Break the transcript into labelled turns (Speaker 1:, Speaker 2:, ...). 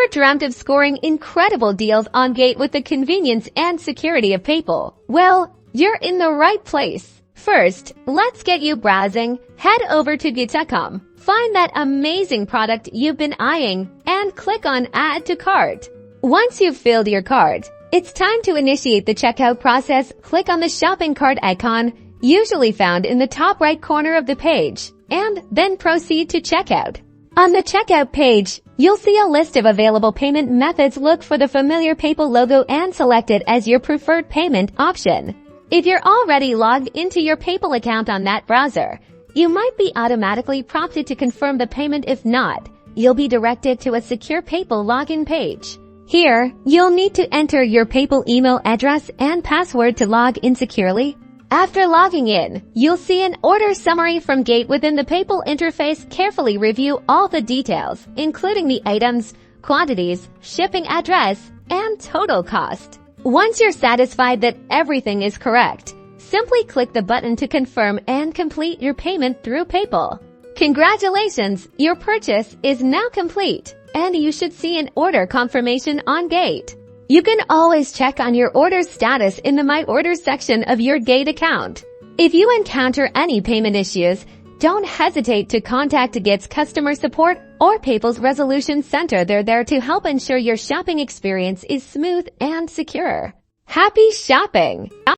Speaker 1: Ever dreamt of scoring incredible deals on Dhgate with the convenience and security of PayPal? Well, you're in the right place. First, let's get you browsing. Head over to Dhgate.com, find that amazing product you've been eyeing, and click on Add to Cart. Once you've filled your cart, it's time to initiate the checkout process. Click on the shopping cart icon, usually found in the top right corner of the page, and then proceed to checkout. On the checkout page, you'll see a list of available payment methods. Look for the familiar PayPal logo and select it as your preferred payment option. If you're already logged into your PayPal account on that browser, you might be automatically prompted to confirm the payment. If not, you'll be directed to a secure PayPal login page. Here, you'll need to enter your PayPal email address and password to log in securely. After logging in, you'll see an order summary from Dhgate within the PayPal interface. Carefully review all the details, including the items, quantities, shipping address, and total cost. Once you're satisfied that everything is correct, simply click the button to confirm and complete your payment through PayPal. Congratulations, your purchase is now complete, and you should see an order confirmation on Dhgate. You can always check on your order status in the My Orders section of your Dhgate account. If you encounter any payment issues, don't hesitate to contact Dhgate's customer support or PayPal's resolution center. They're there to help ensure your shopping experience is smooth and secure. Happy shopping!